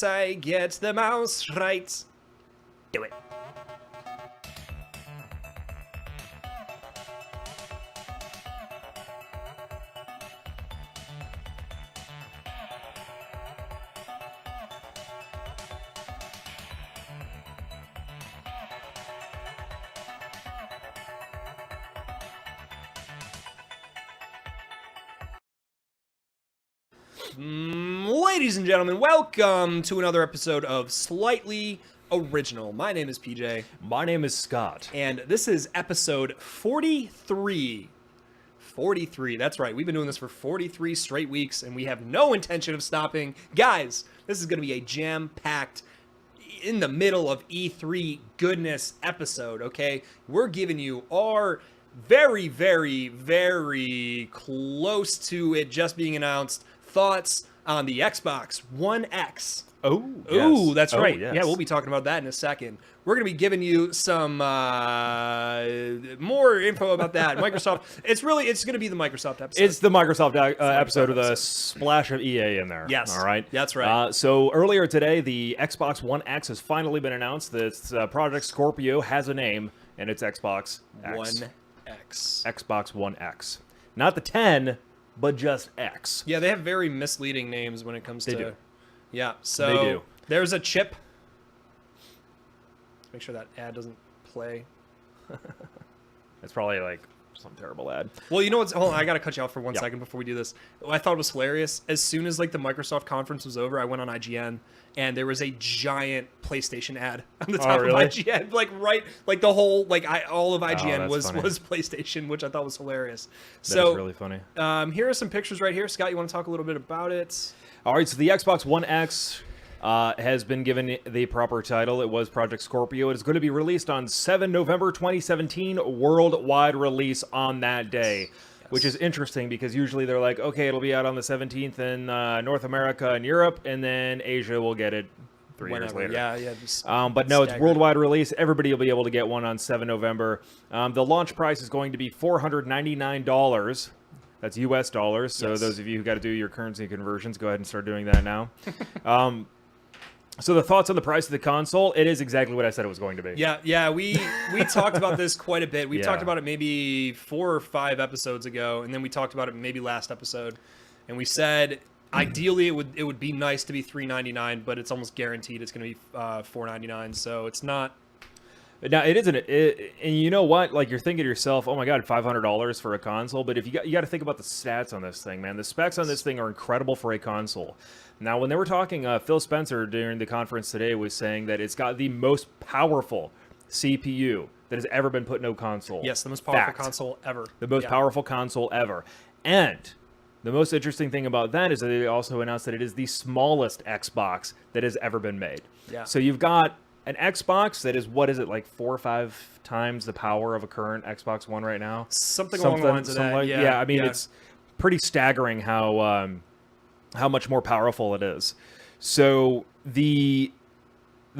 I get the mouse right. Do it. Ladies and gentlemen, welcome to another episode of Slightly Original. My name is PJ. My name is Scott. And this is episode 43. 43, that's right. We've been doing this for 43 straight weeks, and we have no intention of stopping. Guys, this is going to be a jam-packed, in the middle of E3 goodness episode, okay? We're giving you our very, very, very close to it just being announced thoughts on the Xbox One X. Oh, Ooh, yes. that's right. Yes. Yeah, we'll be talking about that in a second. We're going to be giving you some more info about that. Microsoft, it's going to be the Microsoft episode. It's the Microsoft episode with a episode. splash of EA in there. Yes. All right. That's right. So earlier today, the Xbox One X has finally been announced. That Project Scorpio has a name, and it's Xbox X. One X. Xbox One X. Not the 10, but just X. Yeah, they have very misleading names when it comes to... They do. Yeah, so They do. There's a chip. Make sure that ad doesn't play. It's probably like some terrible ad. Well, you know what's... Hold on, I got to cut you off for one Yeah. second before we do this. I thought it was hilarious. As soon as, like, the Microsoft conference was over, I went on IGN, and there was a giant PlayStation ad on the top really? of IGN. Like, right... Like, the whole... Like, all of IGN that's funny. was PlayStation, which I thought was hilarious. That's So, really funny. here are some pictures right here. Scott, you want to talk a little bit about it? All right, so the Xbox One X has been given the proper title. It was Project Scorpio. It is going to be released on 7 November 2017, worldwide release on that day, which is interesting because usually they're like, okay, it'll be out on the 17th in North America and Europe, and then Asia will get it 3 years Whenever. later. Yeah. Just But no, it's staggered. worldwide release. Everybody will be able to get one on 7 November. The launch price is going to be $499. That's U.S. dollars. So Yes. those of you who got to do your currency conversions, go ahead and start doing that now. So the thoughts on the price of the console, it is exactly what I said it was going to be. Yeah, we talked about this quite a bit. We Yeah. talked about it maybe 4 or 5 episodes ago, and then we talked about it maybe last episode. And we said ideally it would be nice to be $399, but it's almost guaranteed it's going to be $499. So it's not. Now it isn't. And you know what? Like you're thinking to yourself, "Oh my God, $500 for a console." But if you got to think about the stats on this thing, man. The specs on this thing are incredible for a console. Now, when they were talking, Phil Spencer during the conference today was saying that it's got the most powerful CPU that has ever been put in a console. Yes, the most powerful Fact. console ever. The most Yeah. powerful console ever. And the most interesting thing about that is that they also announced that it is the smallest Xbox that has ever been made. Yeah. So you've got an Xbox that is, what is it, like 4 or 5 times the power of a current Xbox One right now? Something along the lines of that. Yeah, I mean, it's pretty staggering how much more powerful it is. So the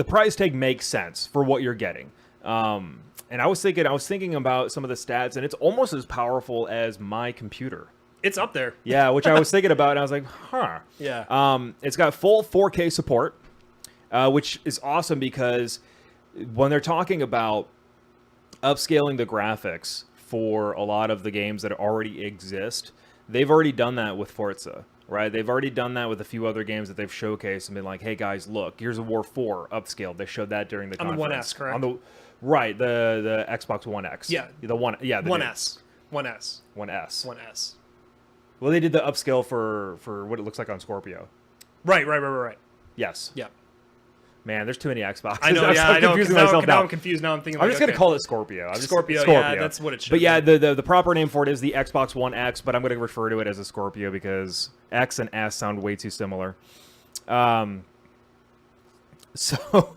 price tag makes sense for what you're getting. And I was thinking about some of the stats, and it's almost as powerful as my computer. It's up there. Yeah, which I was thinking about, and I was like, huh. Yeah. It's got full 4K support, which is awesome because when they're talking about upscaling the graphics for a lot of the games that already exist, they've already done that with Forza, right? They've already done that with a few other games that they've showcased and been like, hey guys, look, Gears of War 4 upscaled. They showed that during the On the conference. One S, correct? On the Xbox One X. Yeah. The One, yeah. The One new- S. One S. One S. One S. Well, they did the upscale for what it looks like on Scorpio. Right. Yes. Yeah. Man, there's too many Xboxes. I know. I'm Yeah, so I know. confusing Now myself I'm confused. Now I'm thinking. I'm like, just gonna okay. call it Scorpio. Scorpio. Yeah, that's what it should But yeah, be. the proper name for it is the Xbox One X, but I'm gonna refer to it as a Scorpio because X and S sound way too similar. So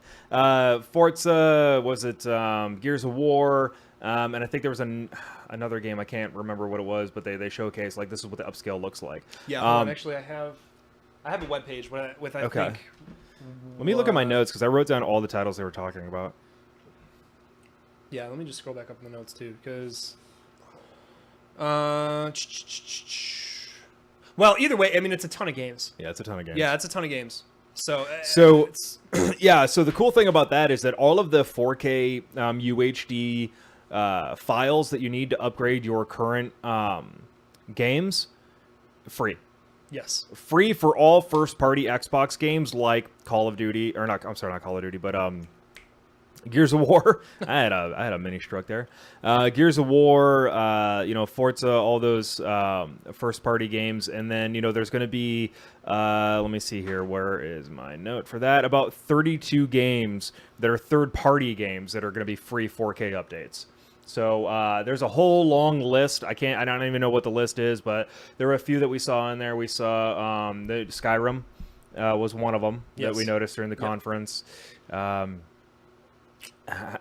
Forza, was it Gears of War, and I think there was another game, I can't remember what it was, but they showcased like this is what the upscale looks like. Yeah, hold on. Actually, I have a webpage with I Okay. think. Let me look at my notes because I wrote down all the titles they were talking about. Yeah, let me just scroll back up in the notes too, because. Well, either way, I mean, it's a ton of games. Yeah, it's a ton of games. Yeah, it's a ton of games. So it's, yeah, so the cool thing about that is that all of the 4K UHD files that you need to upgrade your current games, free. yes. Free for all first-party Xbox games like Call of Duty, or not. I'm sorry, not Call of Duty, but Gears of War. I had a mini stroke there. Gears of War, Forza, all those first-party games, and then there's going to be. Let me see here. Where is my note for that? About 32 games that are third-party games that are going to be free 4K updates. So there's a whole long list. I don't even know what the list is, but there were a few that we saw in there. We saw the Skyrim was one of them that we noticed during the conference.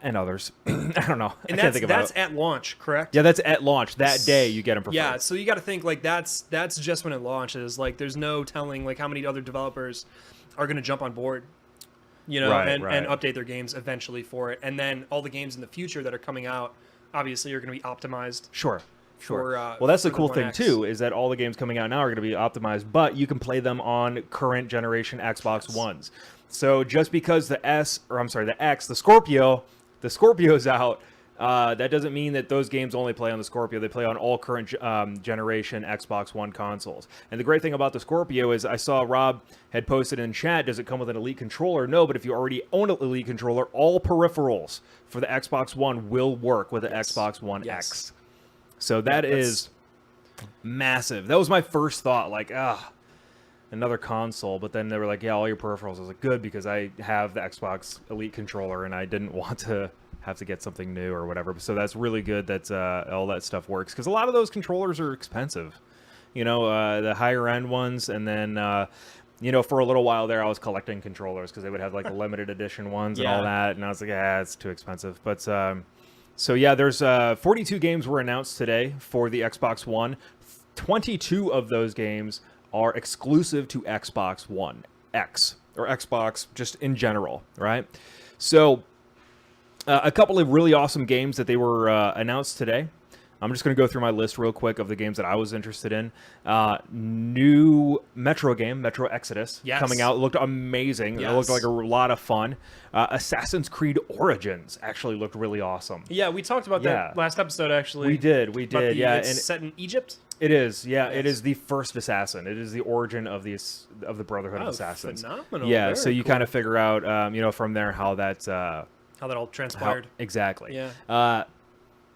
And others. I don't know. And I can't think about that's at launch, correct? Yeah, that's at launch. That day you get them for free. Yeah, so you got to think like that's just when it launches. Like there's no telling like how many other developers are going to jump on board, and update their games eventually for it. And then all the games in the future that are coming out obviously are going to be optimized. Sure. For, well, that's for the cool One thing X. too, is that all the games coming out now are going to be optimized, but you can play them on current generation Xbox Ones. So just because the Scorpio's out, that doesn't mean that those games only play on the Scorpio. They play on all current generation Xbox One consoles. And the great thing about the Scorpio is I saw Rob had posted in chat, does it come with an Elite controller? No, but if you already own an Elite controller, all peripherals for the Xbox One will work with the Xbox One X. So that's massive. That was my first thought, like, another console. But then they were like, yeah, all your peripherals. I was like, good, because I have the Xbox Elite controller and I didn't want to have to get something new or whatever. So that's really good that all that stuff works, because a lot of those controllers are expensive. The higher end ones, and then for a little while there, I was collecting controllers because they would have like the limited edition ones and all that, and I was like, it's too expensive. But so yeah, there's 42 games were announced today for the Xbox One. 22 of those games are exclusive to Xbox One X, or Xbox just in general, right? So a couple of really awesome games that they were announced today. I'm just going to go through my list real quick of the games that I was interested in. New Metro game, Metro Exodus, coming out. It looked amazing. It looked like a lot of fun. Assassin's Creed Origins actually looked really awesome. Yeah, we talked about that last episode, actually. We did, It's set in Egypt? It is, It is the first assassin. It is the origin of the Brotherhood of Assassins. Phenomenal. Yeah, Very so you cool. kind of figure out, from there how that... how that all transpired. Exactly. Yeah.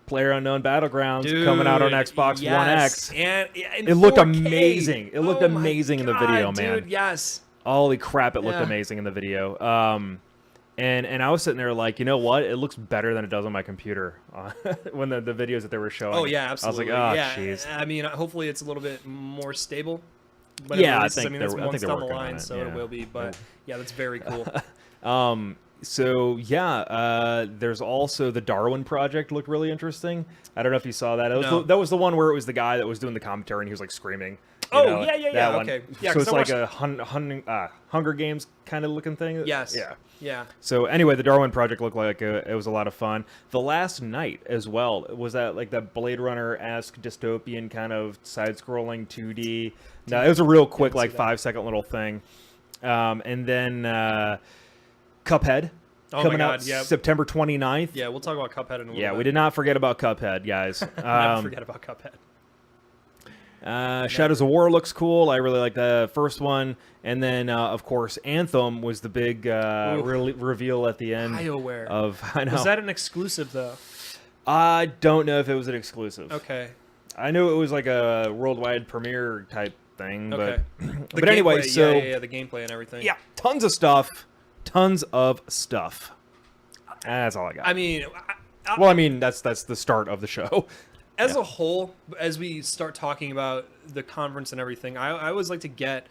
PlayerUnknown Battlegrounds coming out on Xbox One X. And it looked 4K. amazing. It looked amazing in the video, man. Dude, yes. Holy crap, it looked amazing in the video. And I was sitting there like, you know what? It looks better than it does on my computer when the videos that they were showing. Oh, yeah, absolutely. I was like, jeez. I mean, hopefully it's a little bit more stable. Yeah, I think that's months down the line, it, so it will be. But yeah, that's very cool. So yeah, there's also the Darwin Project looked really interesting. I don't know if you saw that. That was the one where it was the guy that was doing the commentary and he was like screaming. Yeah. Okay. Yeah, so it's like a Hunger Games kind of looking thing. Yes. Yeah. So anyway, the Darwin Project looked like it was a lot of fun. The Last Night as well, was that like that Blade Runner-esque dystopian kind of side-scrolling 2D. No, it was a real quick like 5-second little thing. And then Cuphead coming out September 29th. Yeah, we'll talk about Cuphead in a little bit. Yeah, we did not forget about Cuphead, guys. Never forget about Cuphead. Shadows of War looks cool. I really like the first one. And then, of course, Anthem was the big reveal at the end. BioWare. I know. Was that an exclusive, though? I don't know if it was an exclusive. Okay. I knew it was like a worldwide premiere type thing. Okay. But anyway, so... Yeah, the gameplay and everything. Yeah, tons of stuff. Tons of stuff. That's all I got. I mean... that's the start of the show. As a whole, as we start talking about the conference and everything, I always like to get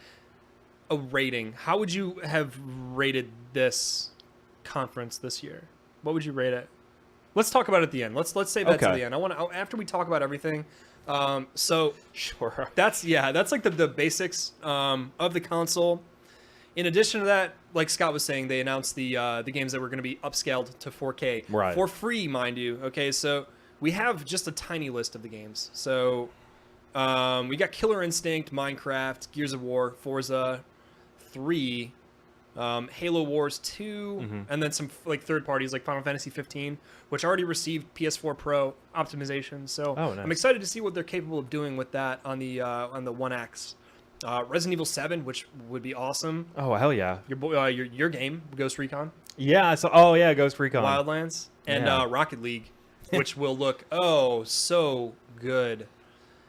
a rating. How would you have rated this conference this year? What would you rate it? Let's talk about it at the end. Let's save that to the end. After we talk about everything. So sure. That's like the basics of the console. In addition to that, like Scott was saying, they announced the games that were going to be upscaled to 4K for free, mind you. Okay, so we have just a tiny list of the games. So we got Killer Instinct, Minecraft, Gears of War, Forza 3, Halo Wars 2, and then some like third parties like Final Fantasy 15, which already received PS4 Pro optimization. So Oh, nice. I'm excited to see what they're capable of doing with that on the One X. Resident Evil 7, which would be awesome. Oh, hell yeah. Your game, Ghost Recon, Yeah. So, oh yeah, Ghost Recon. Wildlands, and Yeah. Rocket League, which will look so good.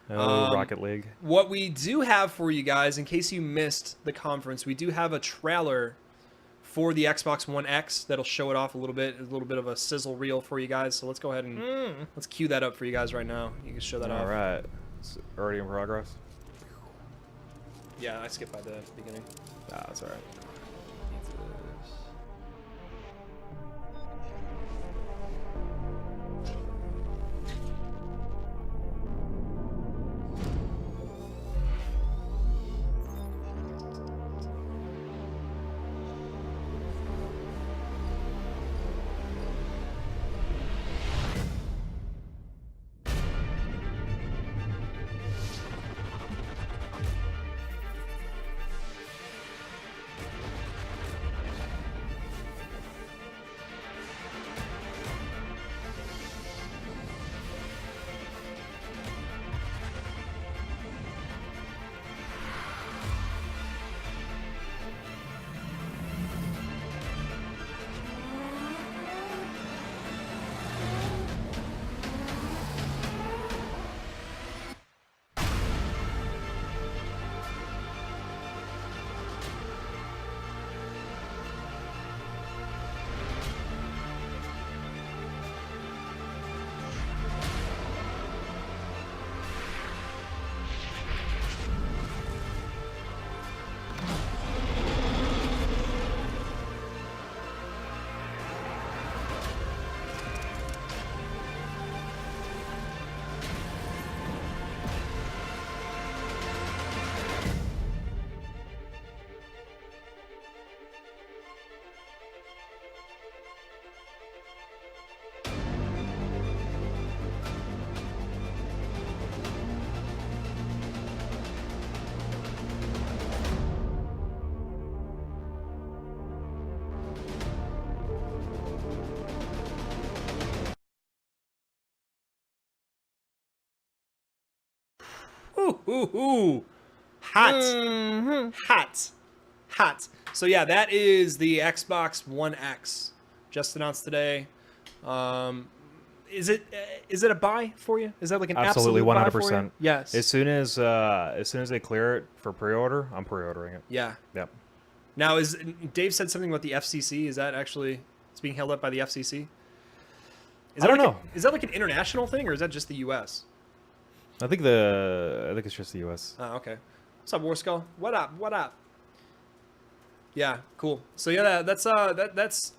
Rocket League. What we do have for you guys, in case you missed the conference, we do have a trailer for the Xbox One X that'll show it off a little bit of a sizzle reel for you guys. So let's go ahead and let's cue that up for you guys right now. You can show that off. All right. It's already in progress. Yeah, I skipped by the beginning. Ah, that's all right. Ooh. Hot. Hot. So yeah, that is the Xbox One X. Just announced today. Is it a buy for you? Is that like an Absolutely, absolute buy for you? 100%. Yes. As soon as they clear it for pre-order, I'm pre-ordering it. Yeah. Yep. Now, is Dave said something about the FCC? Is that actually it's being held up by the FCC? I don't know. Is that like an international thing, or is that just the U.S.? I think it's just the U.S. Oh, okay. What's up, Warskull? What up? What up? Yeah, cool. So yeah, that's a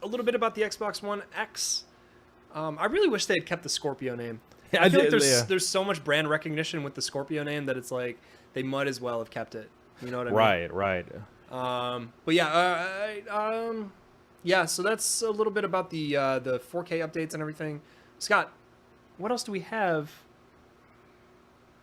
little bit about the Xbox One X. I really wish they had kept the Scorpio name. Yeah, I feel like yeah. there's so much brand recognition with the Scorpio name that it's like they might as well have kept it. You know what I mean? Right. But yeah, yeah. So that's a little bit about the 4K updates and everything. Scott, what else do we have?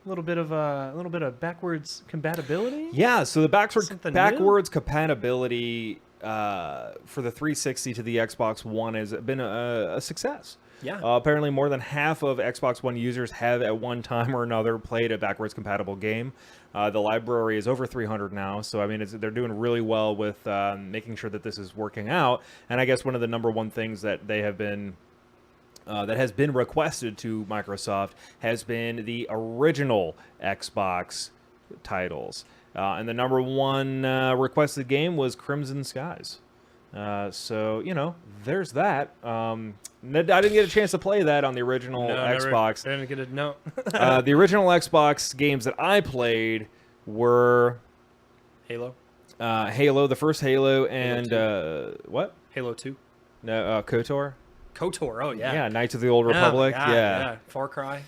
A little bit of backwards compatibility. Yeah, so the Something backwards compatibility for the 360 to the Xbox One has been a success. Yeah. Apparently, more than half of Xbox One users have at one time or another played a backwards compatible game. The library is over 300 now, so I mean, they're doing really well with making sure that this is working out. And I guess one of the number one things that they have been that has been requested to Microsoft has been the original Xbox titles. And the number one requested game was Crimson Skies. So, you know, there's that. I didn't get a chance to play that on the original Xbox. I didn't get a note. The original Xbox games that I played were Halo. Halo, the first Halo, and what? Halo 2. No, KOTOR. KOTOR. Oh yeah. Yeah, Knights of the Old Oh, my Republic. God, yeah. Far Cry.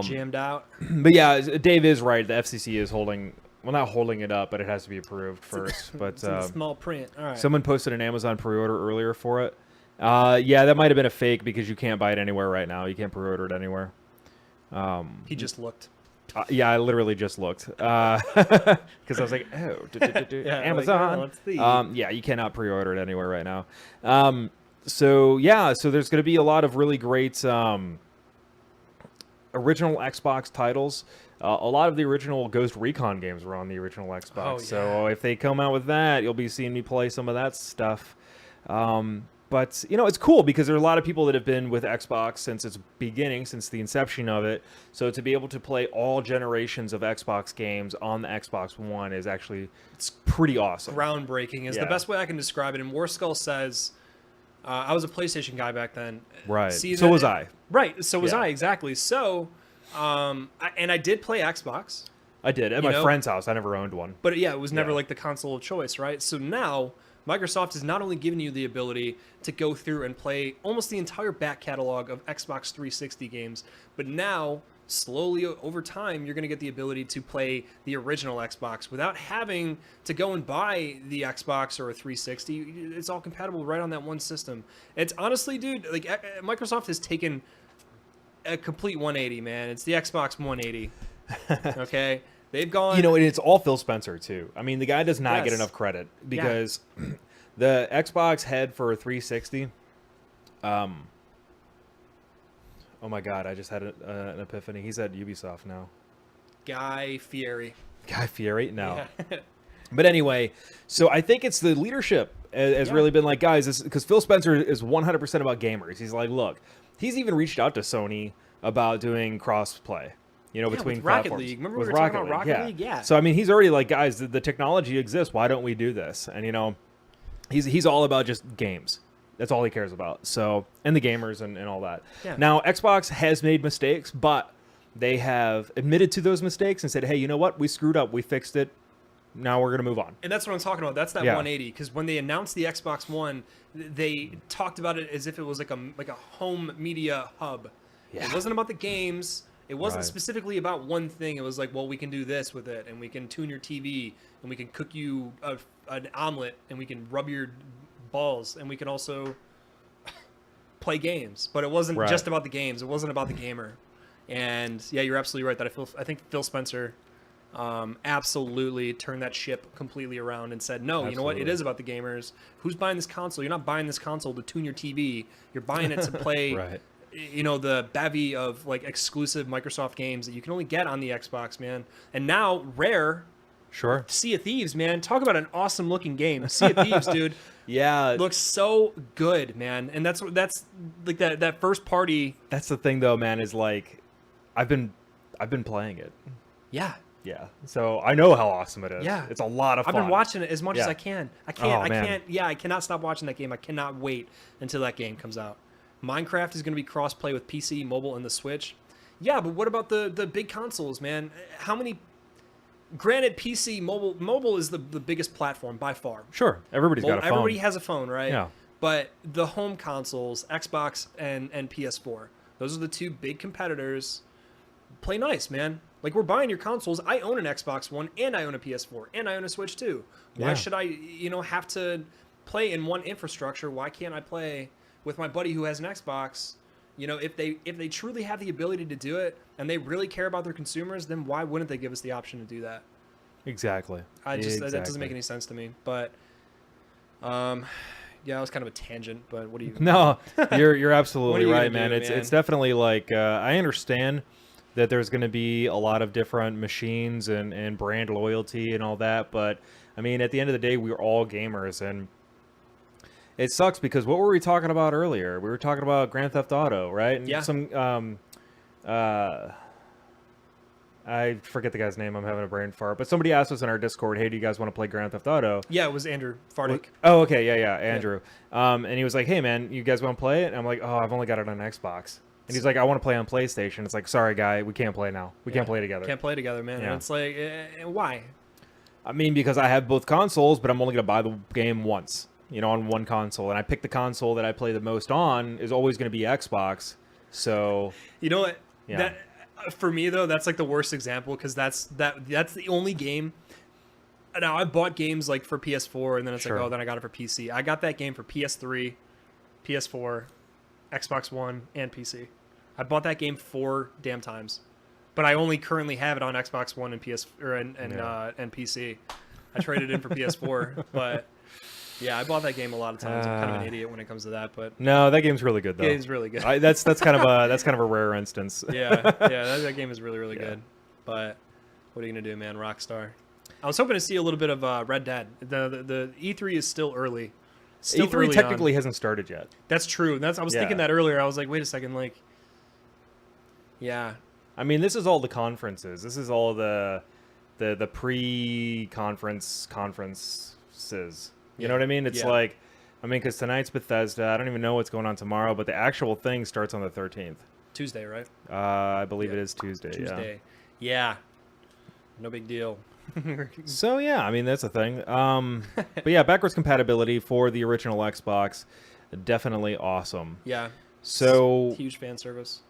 Jammed out. But yeah, Dave is right. The FCC is not holding it up, but it has to be approved first. But It's in small print. All right. someone posted an Amazon pre-order earlier for it. Yeah, that might have been a fake because you can't buy it anywhere right now. You can't pre-order it anywhere. He just looked. Yeah, I literally just looked because I was like, oh, Yeah, Amazon. let's see. Yeah, you cannot pre-order it anywhere right now. So there's going to be a lot of really great original Xbox titles. A lot of the original Ghost Recon games were on the original Xbox. Oh, yeah. So if they come out with that, you'll be seeing me play some of that stuff. But, it's cool because there are a lot of people that have been with Xbox since its beginning, since the inception of it. So to be able to play all generations of Xbox games on the Xbox One is actually it's pretty awesome. Groundbreaking is the Yeah. best way I can describe it. And Warskull says, I was a PlayStation guy back then. Right. See So that- was I. Right. So was Yeah. I, exactly. So, I did play Xbox. I did. At You my know? friend's house. I never owned one. But yeah, it was never Yeah. like the console of choice, right? So now Microsoft is not only giving you the ability to go through and play almost the entire back catalog of Xbox 360 games, but now slowly over time you're going to get the ability to play the original Xbox without having to go and buy the Xbox or a 360. It's all compatible right on that one system. It's honestly, dude, like Microsoft has taken a complete 180, man. It's the Xbox 180. Okay? They've gone And it's all Phil Spencer too. I mean, the guy does not get Yes. enough credit because the Xbox head for a 360. Oh my God! I just had an epiphany. He's at Ubisoft now. Guy Fieri. Guy Fieri? No. Yeah. But anyway, so I think it's the leadership has Yeah. really been like, guys, because Phil Spencer is 100% about gamers. He's like, look, he's even reached out to Sony about doing cross-play, between with Rocket platforms. League. Remember With we were talking about Rocket League? Yeah. So, I mean, he's already like, guys, the technology exists. Why don't we do this? And, he's all about just games. That's all he cares about. So, and the gamers and all that. Yeah. Now, Xbox has made mistakes, but they have admitted to those mistakes and said, hey, you know what? We screwed up. We fixed it. Now we're going to move on. And that's what I'm talking about. That's that Yeah. 180. Because when they announced the Xbox One, they talked about it as if it was like a home media hub. Yeah. It wasn't about the games. It wasn't Right. specifically about one thing. It was like, well, we can do this with it, and we can tune your TV, and we can cook you an omelet, and we can rub your balls, and we can also play games. But it wasn't Right. just about the games. It wasn't about the gamer. And yeah, you're absolutely right. I think Phil Spencer absolutely turned that ship completely around and said, no, you know what? It Absolutely. is about the gamers. Who's buying this console? You're not buying this console to tune your TV. You're buying it to play, Right. the bevy of like exclusive Microsoft games that you can only get on the Xbox, man. And now Rare, Sure. Sea of Thieves, man. Talk about an awesome looking game. Sea of Thieves, dude, Yeah. looks so good, man. And that's like that first party. That's the thing, though, man, is like, I've been playing it. Yeah. Yeah. So I know how awesome it is. Yeah. It's a lot of I've fun. been watching it as much as Yeah. I can. I Oh, man. can't. Yeah, I cannot stop watching that game. I cannot wait until that game comes out. Minecraft is going to be cross-play with PC, mobile, and the Switch. Yeah, but what about the big consoles, man? How many? Granted, PC, mobile is the biggest platform by far. Sure. Everybody's got a phone. Everybody has a phone, right? Yeah. But the home consoles, Xbox and PS4, those are the two big competitors. Play nice, man. Like, we're buying your consoles. I own an Xbox One, and I own a PS4, and I own a Switch too. Why Yeah. should I, have to play in one infrastructure? Why can't I play with my buddy who has an Xbox? If they truly have the ability to do it, and they really care about their consumers, then why wouldn't they give us the option to do that? Exactly. That doesn't Exactly. make any sense to me. But, yeah, that was kind of a tangent. But what do you? No, you're What absolutely are you right, gonna man. do, It's man? definitely like I understand that there's going to be a lot of different machines and brand loyalty and all that, but I mean, at the end of the day, we're all gamers, and it sucks because what were we talking about earlier? We were talking about Grand Theft Auto, right? And Yeah. some I forget the guy's name. I'm having a brain fart. But somebody asked us in our Discord, "Hey, do you guys want to play Grand Theft Auto?" Yeah, it was Andrew Fardick. Oh, okay, yeah, Andrew. And he was like, "Hey, man, you guys want to play it?" And I'm like, "Oh, I've only got it on Xbox." And he's like, "I want to play on PlayStation." It's like, "Sorry, guy, we can't play now. We can't play together." Can't play together, man. Yeah. And it's like, why? I mean, because I have both consoles, but I'm only gonna buy the game once, on one console. And I pick the console that I play the most on is always gonna be Xbox. So You know what? Yeah. That for me though, that's like the worst example because that's the only game. Now I bought games like for PS4 and then it's Sure. like, oh, then I got it for PC. I got that game for PS3, PS4, Xbox One, and PC. I bought that game 4 damn times. But but I only currently have it on Xbox One and and PC. I traded in for PS4, but yeah, I bought that game a lot of times. I'm kind of an idiot when it comes to that, but No, that game's really good though. the game's really good. That's kind of a rare instance. yeah, that game is really, really good. But what are you gonna do, man? Rockstar. I was hoping to see a little bit of Red Dead. The E3 is still early. Still E3 early technically on. hasn't started yet. That's true. I was thinking that earlier. I was like, wait a second, like, yeah. I mean, this is all the conferences. This is all the pre-conference conferences. You know what I mean? It's like, I mean, because tonight's Bethesda. I don't even know what's going on tomorrow, but the actual thing starts on the 13th. Tuesday, right? I believe it is Tuesday. Tuesday. Yeah. No big deal. So yeah, I mean that's a thing. But yeah, backwards compatibility for the original Xbox, definitely awesome. Yeah. So huge fan service.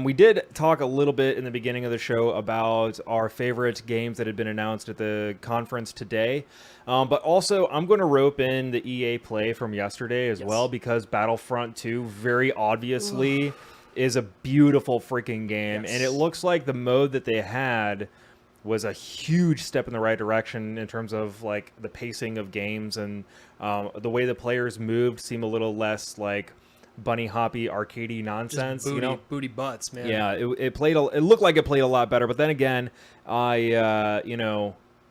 We did talk a little bit in the beginning of the show about our favorite games that had been announced at the conference today. But also, I'm going to rope in the EA Play from yesterday as well, because Battlefront 2 very obviously is a beautiful freaking game. And it looks like the mode that they had was a huge step in the right direction in terms of like the pacing of games, and the way the players moved seemed a little less like bunny hoppy arcadey nonsense. Just booty, you know, booty butts, man. yeah, it looked like it played a lot better. But then again, I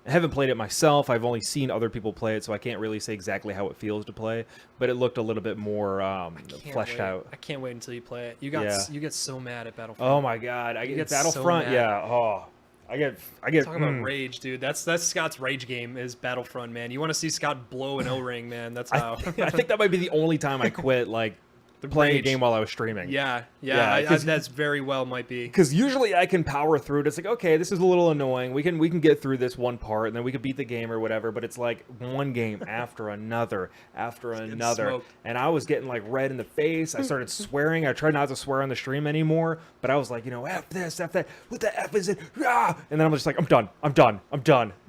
haven't played it myself. I've only seen other people play it, so I can't really say exactly how it feels to play. But it looked a little bit more fleshed out. I can't wait until you play it. You get so mad at Battlefront. Oh my god, I get Battlefront. So mad. Yeah. Oh. I get Talk about rage, dude. That's Scott's rage game is Battlefront, man. You want to see Scott blow an O-ring, man. That's how. I think that might be the only time I quit like playing a game while I was streaming. Yeah, that's very well might be. Because usually I can power through it. It's like, okay, this is a little annoying. We can get through this one part, and then we can beat the game or whatever. But it's like one game after another, after another. Smoked. And I was getting like red in the face. I started swearing. I tried not to swear on the stream anymore. But I was like, F this, F that. What the F is it? Ah! And then I'm just like, I'm done.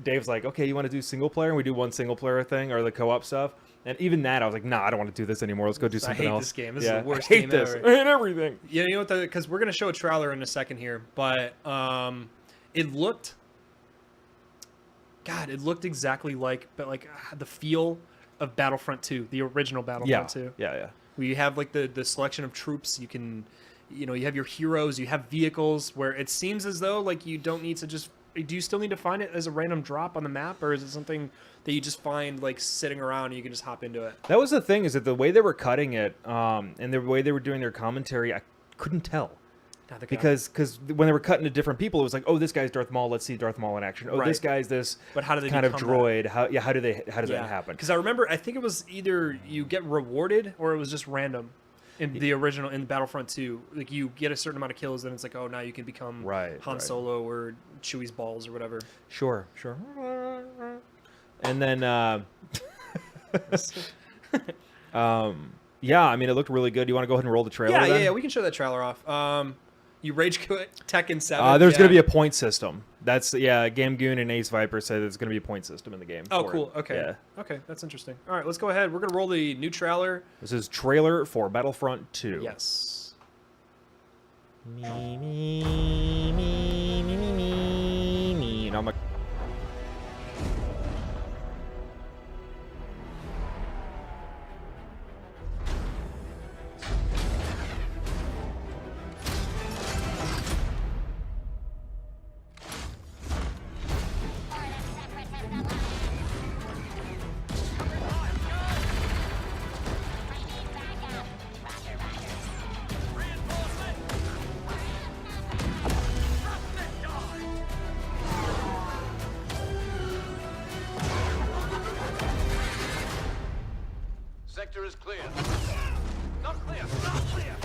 Dave's like, okay, you want to do single player? And we do one single player thing or the co-op stuff. And even that, I was like, nah, I don't want to do this anymore. Let's go do something else. I hate this game. This is the worst I hate game this. ever. I hate everything. Yeah, you know what? Because we're gonna show a trailer in a second here, but it looked exactly like, the feel of Battlefront 2, the original Battlefront 2. Yeah. We have like the selection of troops. You can, you have your heroes. You have vehicles where it seems as though like you don't need to just. Do you still need to find it as a random drop on the map, or is it something that you just find like sitting around and you can just hop into it? That was the thing, is that the way they were cutting it, and the way they were doing their commentary, I couldn't tell. Because when they were cutting to different people, it was like, oh, this guy's Darth Maul. Let's see Darth Maul in action. Oh, this guy's this. But how do they kind of become droid? How does that happen? Because I remember, I think it was either you get rewarded or it was just random. In the original, in Battlefront 2, like you get a certain amount of kills, then it's like, oh, now you can become Han Solo or Chewie's balls or whatever. Sure. And then, yeah, I mean, it looked really good. You want to go ahead and roll the trailer? Yeah, we can show that trailer off. You rage quit Tekken 7. There's going to be a point system. That's Gamgoon and Ace Viper said there's going to be a point system in the game. Oh, cool. It. Okay. Yeah. Okay, that's interesting. All right, let's go ahead. We're going to roll the new trailer. This is trailer for Battlefront 2. Yes. Me. And I'm like, Sector is clear. Not clear. Not clear.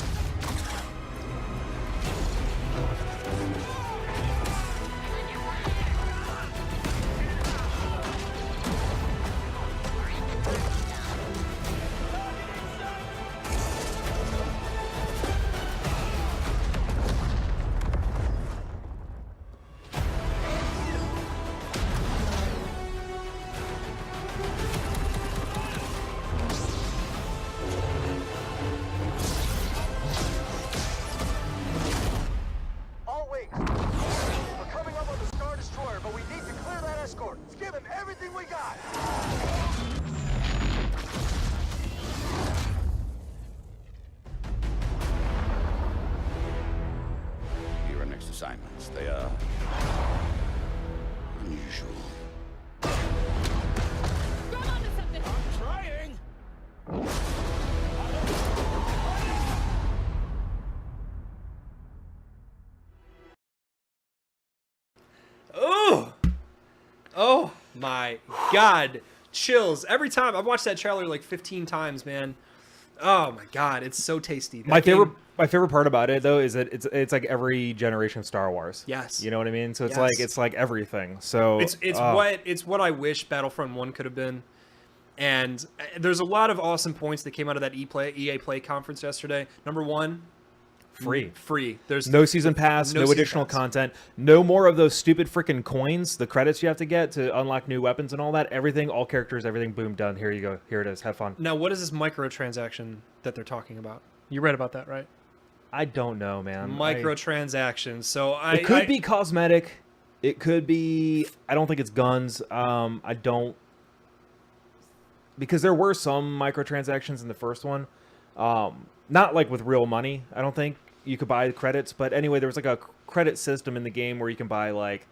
assignments. They are unusual. Grab onto something. Trying. Oh, oh my God, chills every time. I've watched that trailer like 15 times, man. Oh my God, it's so tasty. That My game- my favorite part about it though is that it's like every generation of Star Wars. Yes. You know what I mean? So Yes. it's like everything. So it's what I wish Battlefront 1 could have been. And there's a lot of awesome points that came out of that EA Play conference yesterday. Number one, free. There's No season pass, no no, season additional pass. content, no more of those stupid freaking coins, the credits you have to get to unlock new weapons and all that. Everything, all characters, everything, boom, done. Here you go. Here it is. Have fun. Now, what is this microtransaction that they're talking about? You read about that, right? I don't know, man. Microtransactions. So It could be cosmetic. It could be. I don't think it's guns. I don't. Because there were some microtransactions in the first one. Not like with real money, I don't think. You could buy credits. But anyway, there was like a credit system in the game where you can buy like,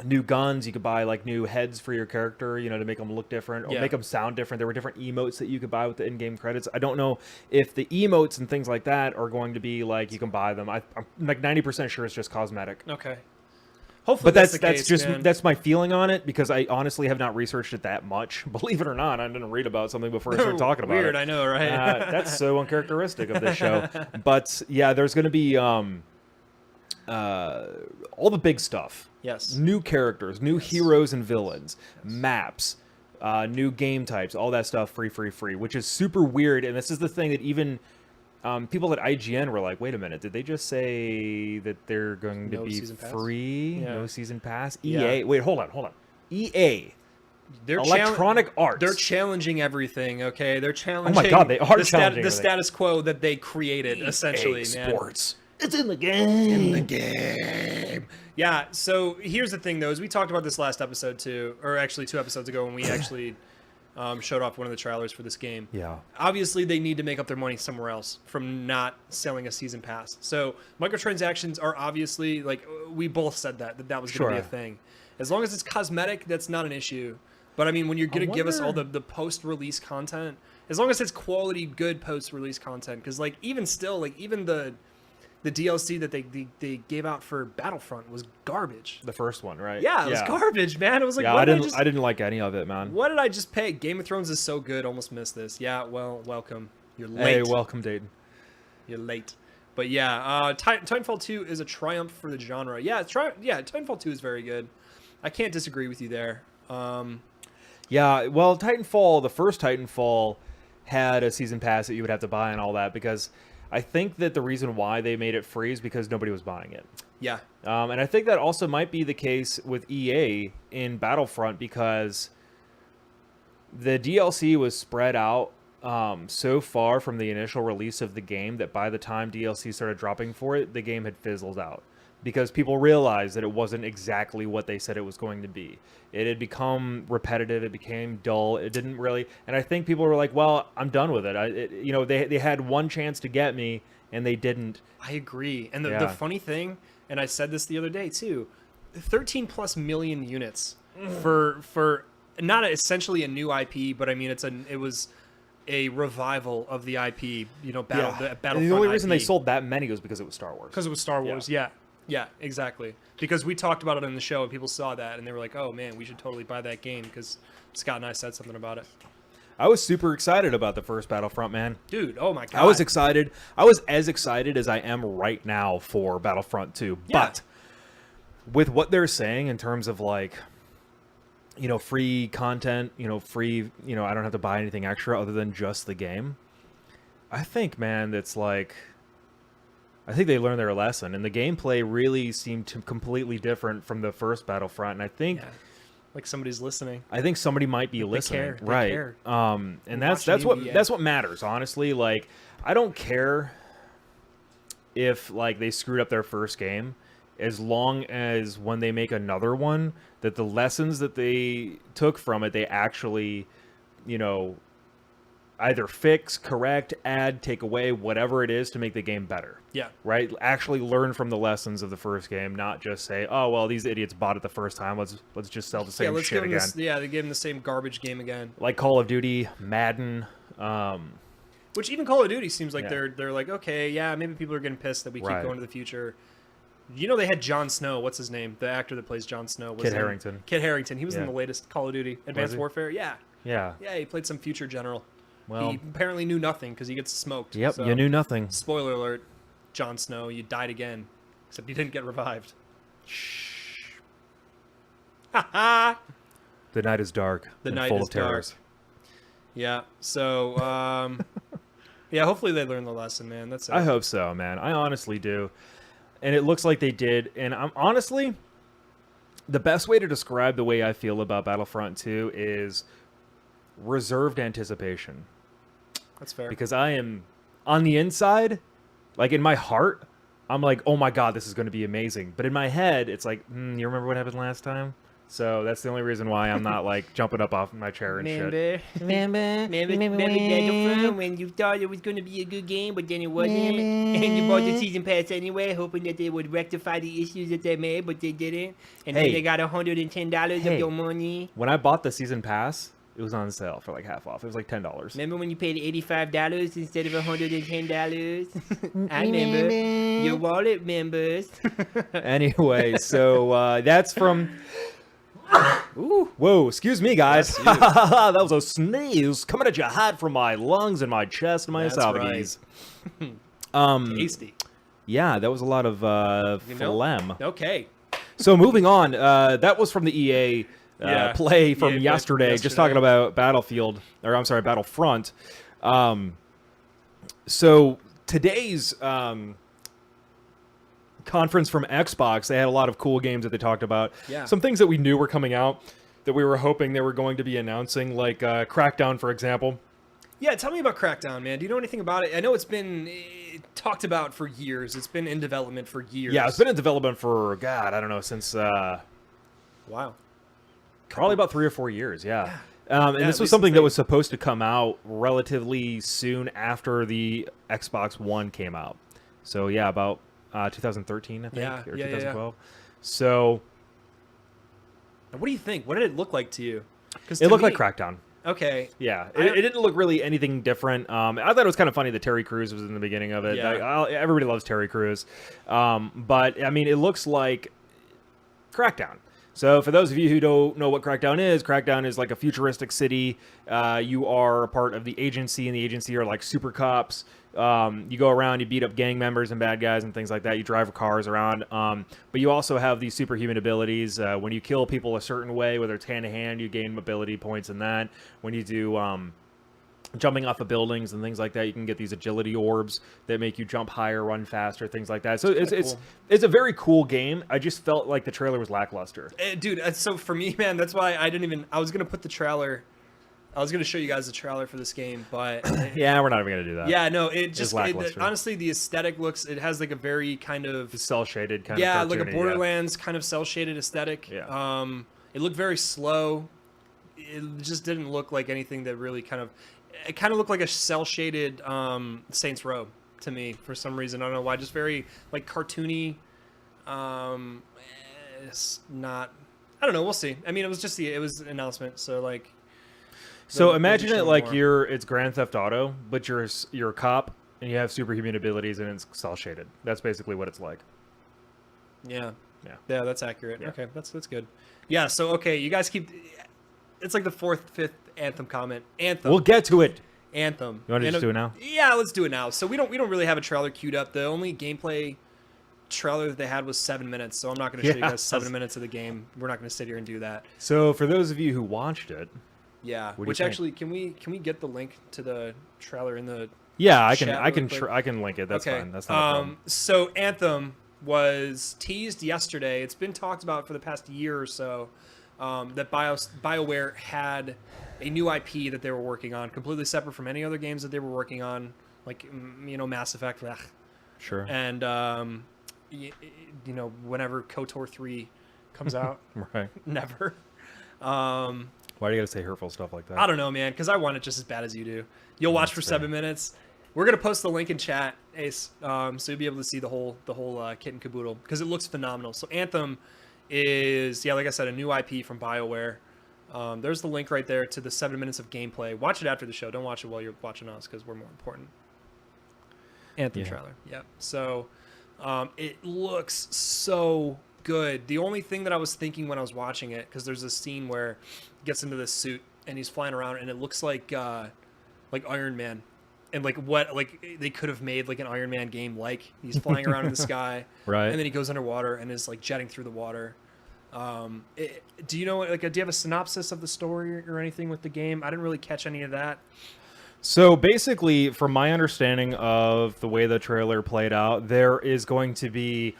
new guns. You could buy like new heads for your character, to make them look different or Yeah. make them sound different. There were different emotes that you could buy with the in-game credits. I don't know if the emotes and things like that are going to be like you can buy them. I'm like 90% sure it's just cosmetic. Okay. Hopefully, But that's the case, just man. that's my feeling on it because I honestly have not researched it that much. Believe it or not, I didn't read about something before I started talking about Weird, it. I know, right? That's so uncharacteristic of this show. But yeah, there's going to be all the big stuff. Yes. New characters, new heroes and villains, maps, new game types, all that stuff free, which is super weird. And this is the thing that even people at IGN were like, wait a minute, did they just say that they're going to No be season pass? free? Yeah. No season pass? Yeah. EA? Wait, hold on. EA. They're Electronic Arts. They're challenging everything. Okay, they're challenging. God, they are the challenging the everything. status quo that they created, essentially, EA man. Sports. It's in the game. Yeah. So here's the thing, though, is we talked about this last episode too, or actually 2 episodes ago when we actually showed off one of the trailers for this game. Yeah. Obviously, they need to make up their money somewhere else from not selling a season pass. So microtransactions are obviously like we both said that was going to be a Sure. thing. As long as it's cosmetic, that's not an issue. But I mean, when you're going to give us all the post-release content, as long as it's quality, good post-release content, because like even still, like even the DLC that they gave out for Battlefront was garbage. The first one, right? Yeah, it was garbage, man. It was like, Yeah, what I did didn't like any of it, man. What did I just pay? Game of Thrones is so good. Almost missed this. Yeah, well, welcome. You're Hey, late. welcome, Dayton. You're late. But yeah, Titanfall 2 is a triumph for the genre. Yeah, Titanfall 2 is very good. I can't disagree with you there. Yeah, well, Titanfall, the first Titanfall, had a season pass that you would have to buy and all that because I think that the reason why they made it free is because nobody was buying it. Yeah. And I think that also might be the case with EA in Battlefront because the DLC was spread out so far from the initial release of the game that by the time DLC started dropping for it, the game had fizzled out because people realized that it wasn't exactly what they said it was going to be. It had become repetitive. It became dull. It didn't really, and I think people were like, "Well, I'm done with it." They had one chance to get me, and they didn't. I agree. And the Yeah. funny thing, and I said this the other day too, 13 plus million units for not essentially a new IP, but I mean it was a revival of the IP. The And Battlefront. the only reason they IP. sold that many was because it was Star Wars. Because it was Star Wars, yeah. Yeah, exactly. Because we talked about it on the show and people saw that and they were like, oh man, we should totally buy that game because Scott and I said something about it. I was super excited about the first Battlefront, man. Dude, oh my God. I was excited. I was as excited as I am right now for Battlefront 2. Yeah. But with what they're saying in terms of like, free content, free, I don't have to buy anything extra other than just the game. I think, man, that's like, I think they learned their lesson, and the gameplay really seemed completely different from the first Battlefront. And I think, Yeah. Like somebody's listening. I think somebody might be listening, care. They right? care. And that's watching you, that's what matters, honestly. Like, I don't care if like they screwed up their first game, as long as when they make another one, that the lessons that they took from it, they actually, either fix, correct, add, take away, whatever it is to make the game better. Yeah. Right? Actually learn from the lessons of the first game, not just say, "Oh, well, these idiots bought it the first time. Let's just sell the Yeah, same let's shit give them again." they gave them the same garbage game again. Like Call of Duty, Madden, Which even Call of Duty seems like Yeah. they're like, okay, yeah, maybe people are getting pissed that we keep Right. going to the future. You know, they had Jon Snow. What's his name? The actor that plays Jon Snow. Was Kit in- Harington. Kit Harington. He was in Yeah. the latest Call of Duty Advanced he? Warfare. Yeah. yeah. Yeah, he played some future general. Well, He apparently knew nothing because he gets smoked. yep, so- you knew nothing. Spoiler alert, Jon Snow, you died again. Except you didn't get revived. Ha ha! The night is dark The and night full is of terrors. Yeah, so, yeah, hopefully they learn the lesson, man. That's it. I hope so, man. I honestly do. And it looks like they did. And I'm honestly, the best way to describe the way I feel about Battlefront 2 is reserved anticipation. That's fair. Because I am on the inside, like in my heart, I'm like, oh my God, this is going to be amazing. But in my head, it's like, you remember what happened last time? So that's the only reason why I'm not like jumping up off my chair and shit. Remember Battlefront when you thought it was going to be a good game, but then it wasn't, and you bought the season pass anyway, hoping that they would rectify the issues that they made, but they didn't, and Hey. then they got $110 Hey. of your money. When I bought the season pass, it was on sale for like half off. It was like $10. Remember when you paid $85 instead of $110? I remember. Your wallet members. Anyway, so that's from. Ooh, whoa, excuse me, guys. That was a sneeze coming at you hot from my lungs and my chest and my That's esophagus. Tasty. Yeah, that was a lot of You know? phlegm. Okay. So moving on, that was from the EA Yeah, play from EA play yesterday, just talking about Battlefront. So today's conference from Xbox, they had a lot of cool games that they talked about. Yeah. Some things that we knew were coming out that we were hoping they were going to be announcing, like Crackdown, for example. Yeah, tell me about Crackdown, man. Do you know anything about it? I know it's been talked about for years. It's been in development for years. Yeah, it's been in development for, God, I don't know, since Wow. probably about 3 or 4 years, yeah. And Yeah, this at was least something it's that like- was supposed to come out relatively soon after the Xbox One came out. So, yeah, about 2013, I think, Yeah, or yeah, yeah, yeah. 2012. So, What do you think? What did it look like to you? 'Cause it to looked me- like Crackdown. Okay. Yeah, I don't- it didn't look really anything different. I thought it was kind of funny that Terry Crews was in the beginning of it. Yeah. Everybody loves Terry Crews. But, I mean, it looks like Crackdown. So for those of you who don't know what Crackdown is like a futuristic city. You are a part of the agency, and the agency are like super cops. You go around, you beat up gang members and bad guys and things like that. You drive cars around. But you also have these superhuman abilities. When you kill people a certain way, whether it's hand-to-hand, you gain mobility points in that. When you do jumping off of buildings and things like that, you can get these agility orbs that make you jump higher, run faster, things like that. So it's a very cool game. I just felt like the trailer was lackluster. Dude, so for me, man, that's why I was going to put the trailer, I was going to show you guys the trailer for this game, but Yeah, we're not even gonna do that. yeah, no, it just, lackluster. honestly, the aesthetic it has like a very kind of, Cell shaded kind yeah, of like a cartoony, Borderlands kind of cell shaded aesthetic. Yeah. It looked very slow. It just didn't look like anything that really it kind of looked like a cell shaded Saints Row to me for some reason. I don't know why. Just very like cartoony. It's not. I don't know. We'll see. I mean, it was an announcement, so like. So they'll imagine be it showing like more. it's Grand Theft Auto, but you're a cop and you have superhuman abilities and it's cell shaded. That's basically what it's like. Yeah. Yeah. Yeah, that's accurate. Yeah. Okay, that's good. Yeah. So okay, you guys keep. It's like the fifth Anthem comment. Anthem. We'll get to it. Anthem. You wanna And just do it now? Yeah, let's do it now. So we don't really have a trailer queued up. The only gameplay trailer that they had was 7 minutes. So I'm not going to show you Yeah. guys 7 minutes of the game. We're not going to sit here and do that. So for those of you who watched it, Yeah. do you Which think? actually, can we get the link to the trailer in the? yeah, I Chat can real quick. I can link it. That's Okay. fine. That's not a problem. So Anthem was teased yesterday. It's been talked about for the past year or so. That BioWare had a new IP that they were working on, completely separate from any other games that they were working on, like Mass Effect, Sure. and whenever KOTOR 3 comes out, Right. never. Why do you gotta say hurtful stuff like that? I don't know, man, because I want it just as bad as you do. You'll watch for That's fair. 7 minutes. We're gonna post the link in chat, Ace, so you'll be able to see the whole kit and caboodle because it looks phenomenal. So Anthem is, like I said, a new IP from BioWare. There's the link right there to the 7 minutes of gameplay. Watch it after the show. Don't watch it while you're watching us because we're more important. Anthem Yeah. trailer. Yep. So it looks so good. The only thing that I was thinking when I was watching it, because there's this scene where he gets into this suit and he's flying around and it looks like Iron Man. And they could have made like an Iron Man game, like he's flying around in the sky, Right. And then he goes underwater and is like jetting through the water. Do you know, like, do you have a synopsis of the story or anything with the game? I didn't really catch any of that. So basically, from my understanding of the way the trailer played out, there is going to be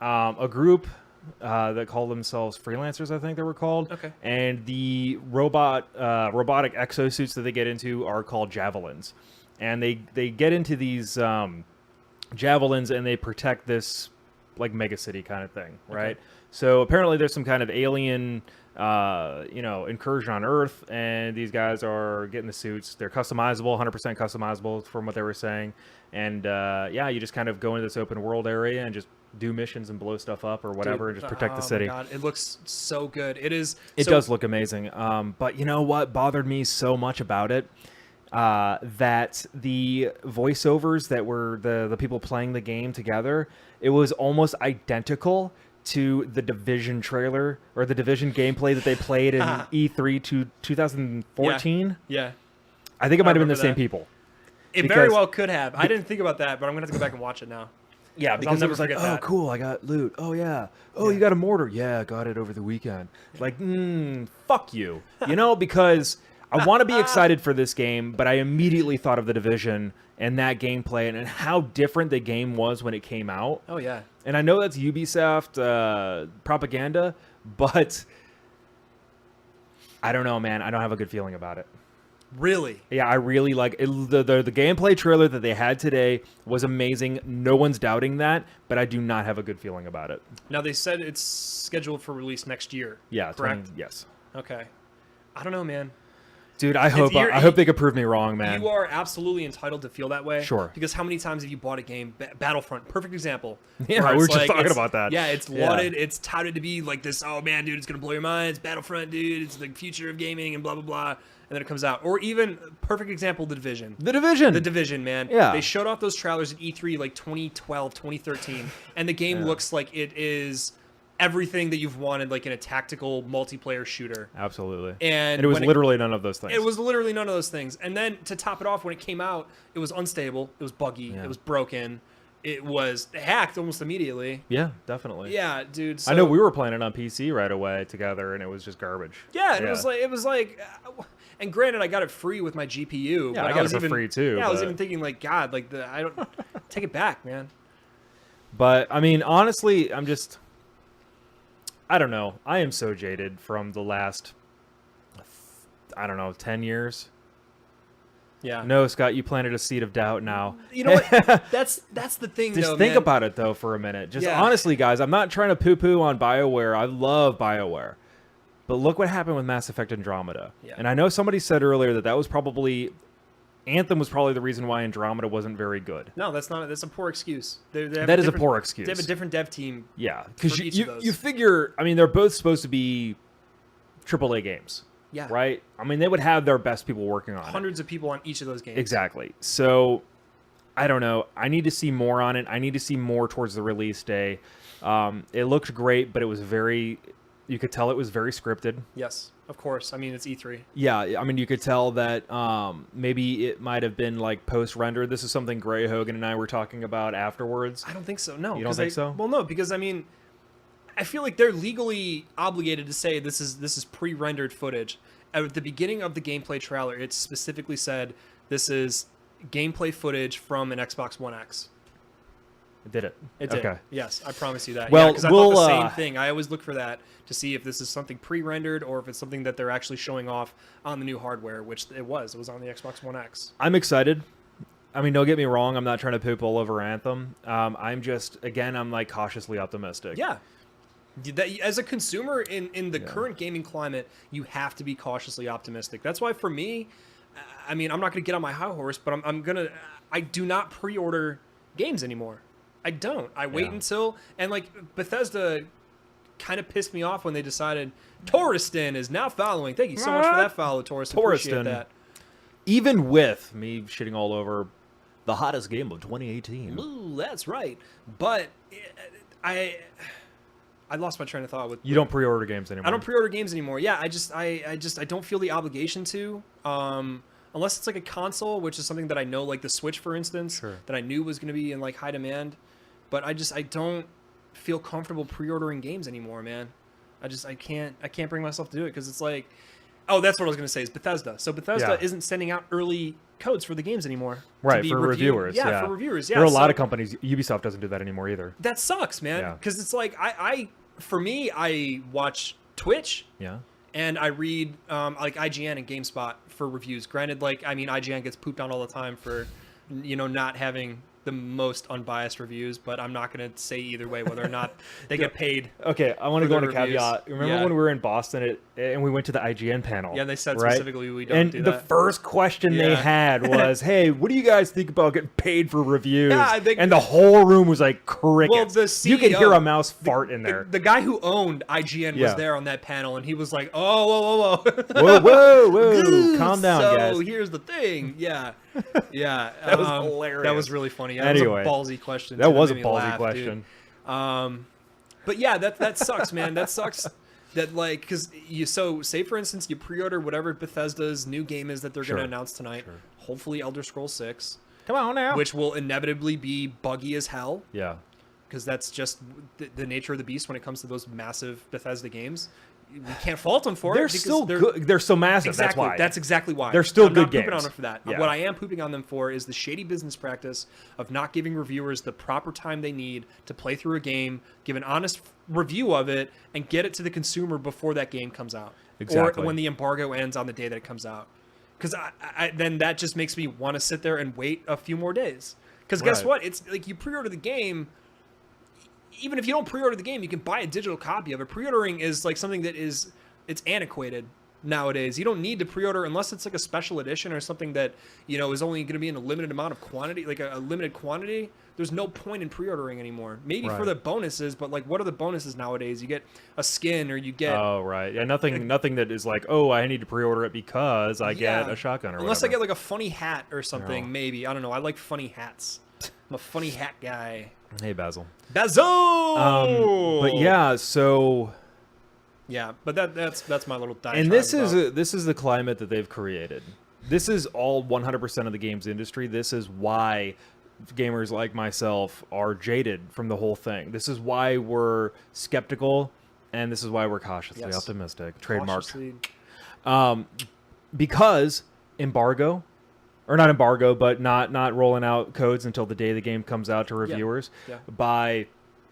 a group that call themselves freelancers, I think they were called. Okay. And the robotic exosuits that they get into are called javelins. And they get into these javelins and they protect this like mega city kind of thing, right? Okay. So apparently there's some kind of alien incursion on Earth, and these guys are getting the suits. They're customizable, 100% customizable from what they were saying. And you just kind of go into this open world area and just do missions and blow stuff up or whatever, and just protect the city. Oh my God, it looks so good. It is. It does look amazing. But you know what bothered me so much about it? That the voiceovers that were the people playing the game together, it was almost identical to the Division trailer or the Division gameplay that they played in E3 2014. Yeah. I think it might have been the remember same that. people. It very Because- well could have. I didn't think about that, but I'm gonna have to go back and watch it now. Yeah, I'll because it never was like, forget oh, that. cool, I got loot. Oh, yeah. Oh, you got a mortar. Yeah, got it over the weekend. Like, fuck you. You know, because I want to be excited for this game, but I immediately thought of the Division and that gameplay and how different the game was when it came out. Oh yeah. And I know that's Ubisoft propaganda, but I don't know, man. I don't have a good feeling about it. Really? Yeah, I really like it. The gameplay trailer that they had today was amazing. No one's doubting that, but I do not have a good feeling about it. Now they said it's scheduled for release next year. Yeah, Correct? yes. Okay. I don't know, man. Dude, I hope they could prove me wrong, man. You are absolutely entitled to feel that way. Sure. Because how many times have you bought a game, Battlefront, perfect example. Yeah, where we were it's just talking it's- about that. Yeah, it's Yeah. lauded, it's touted to be like this, oh man, dude, it's going to blow your mind. It's Battlefront, dude. It's the future of gaming and blah, blah, blah. And then it comes out. Or even, perfect example, The Division. The Division. The Division, man. Yeah. They showed off those trailers at E3 like 2012, 2013. And the game looks like it is everything that you've wanted, like in a tactical multiplayer shooter. Absolutely. And it was when literally none of those things. It was literally none of those things. And then to top it off, when it came out, it was unstable. It was buggy. Yeah. It was broken. It was hacked almost immediately. Yeah, definitely. Yeah, dude. So, I know we were playing it on PC right away together, and it was just garbage. Yeah, it was like, and granted, I got it free with my GPU. Yeah, but I got was it for even, free, too, Yeah, I was but- even thinking like, God, like I don't take it back, man. But I mean, honestly, I don't know. I am so jaded from the last, 10 years. Yeah. No, Scott, you planted a seed of doubt now. You know what? That's the thing. Just though, think man. about it, though, for a minute. Just Yeah. honestly, guys, I'm not trying to poo-poo on BioWare. I love BioWare. But look what happened with Mass Effect Andromeda. Yeah. And I know somebody said earlier that was probably... Anthem was probably the reason why Andromeda wasn't very good. No, that's not. That's a poor excuse. They have That is a different- poor excuse. They have a different dev team. Yeah, because for each of you those. figure, I mean, they're both supposed to be AAA games. Yeah. Right? I mean, they would have their best people working on it. Hundreds of people on each of those games. Exactly. So, I don't know. I need to see more on it. I need to see more towards the release day. It looked great, but it was you could tell it was very scripted. Yes, of course. I mean, it's E3. Yeah, I mean, you could tell that maybe it might have been like post-rendered. This is something Gray Hogan and I were talking about afterwards. I don't think so. No. You don't 'cause think so? Well, no, because I mean, I feel like they're legally obligated to say this is pre-rendered footage. At the beginning of the gameplay trailer, it specifically said this is gameplay footage from an Xbox One X. It did it. It did. Okay. Yes, I promise you that. Well, because I thought the we'll, same thing. I always look for that to see if this is something pre-rendered or if it's something that they're actually showing off on the new hardware, which it was. It was on the Xbox One X. I'm excited. I mean, don't get me wrong. I'm not trying to poop all over Anthem. I'm just, again, I'm like cautiously optimistic. Yeah. As a consumer in the current gaming climate, you have to be cautiously optimistic. That's why for me, I mean, I'm not going to get on my high horse, but I do not pre-order games anymore. I don't. I wait until, and like Bethesda kind of pissed me off when they decided Touriston is now following. Thank you so much for that follow, Touriston. Appreciate Touriston. that. Even with me shitting all over the hottest game of 2018. Ooh, that's right. But I lost my train of thought with. You don't pre-order games anymore. I don't pre-order games anymore. Yeah, I don't feel the obligation to. Unless it's like a console, which is something that I know, like the Switch, for instance, that I knew was going to be in like high demand. But I don't feel comfortable pre-ordering games anymore, man. I can't bring myself to do it because it's like, oh, that's what I was going to say is Bethesda. So Bethesda isn't sending out early codes for the games anymore. Right, to be for reviewers. Yeah, for reviewers. Yeah, there are a lot of companies. Ubisoft doesn't do that anymore either. That sucks, man. Yeah. Because it's like for me, I watch Twitch. Yeah. And I read like IGN and GameSpot for reviews. Granted, like I mean, IGN gets pooped on all the time for, not having the most unbiased reviews. But I'm not going to say either way whether or not they get paid. Okay, I want to go on a caveat. Remember Yeah. when we were in Boston and we went to the IGN panel? Yeah, they said right? specifically we don't and do the that. first question they Yeah. had was, "Hey, what do you guys think about getting paid for reviews?" Yeah, I think- and the whole room was like crickets. Well, the you could hear CEO a mouse fart in there. The guy who owned IGN was Yeah. there on that panel, and he was like, "Oh, whoa. Whoa! Calm down, so guys. here's the thing. Yeah. That was hilarious. That was really funny. Yeah, Anyway, that was a ballsy question. That too. was a made me ballsy laugh, question. dude. But yeah, that sucks, man. That sucks. That like, because say for instance, you pre-order whatever Bethesda's new game is that they're going to announce tonight. Hopefully, Elder Scrolls 6. Come on now. Which will inevitably be buggy as hell. Yeah. Because that's just the nature of the beast when it comes to those massive Bethesda games. We can't fault them for it. They're because still good. They're so massive. Exactly. That's why. That's exactly why. They're still I'm good not pooping games. on them for that. Yeah. What I am pooping on them for is the shady business practice of not giving reviewers the proper time they need to play through a game, give an honest review of it, and get it to the consumer before that game comes out. Exactly. Or when the embargo ends on the day that it comes out. Because then that just makes me want to sit there and wait a few more days. Because guess Right. what? It's like you pre-order the game. Even if you don't pre-order the game, you can buy a digital copy of it. Pre-ordering is like something that it's antiquated nowadays. You don't need to pre-order unless it's like a special edition or something that, is only going to be in a limited amount of quantity, like a limited quantity. There's no point in pre-ordering anymore. Maybe for Right. the bonuses, but like what are the bonuses nowadays? You get a skin or you get Oh right, yeah. Nothing that is like, oh, I need to pre-order it because I get a shotgun or unless whatever. I get like a funny hat or something. No. Maybe I don't know. I like funny hats. I'm a funny hat guy. Hey Basil. Bazo. But yeah, so yeah, but that's my little diatribe. and this about- is the climate that they've created. This is all 100% of the games industry. This is why gamers like myself are jaded from the whole thing. This is why we're skeptical, and this is why we're cautiously Yes. optimistic. Trademarked. Cautiously- Because embargo, or not embargo, but not rolling out codes until the day the game comes out to reviewers, Yeah. by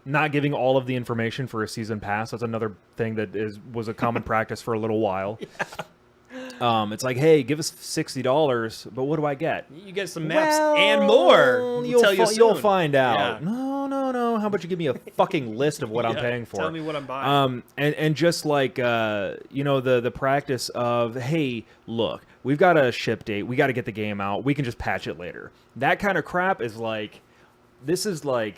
not giving all of the information for a season pass. That's another thing that was a common practice for a little while. It's like, hey, give us $60, but what do I get? You get some maps and more. We'll tell you You'll soon. find out. Yeah. No. How about you give me a fucking list of what I'm Yeah, paying for? Tell me what I'm buying. And just like the practice of, hey, look, we've got a ship date, we got to get the game out, we can just patch it later. That kind of crap is like, this is like,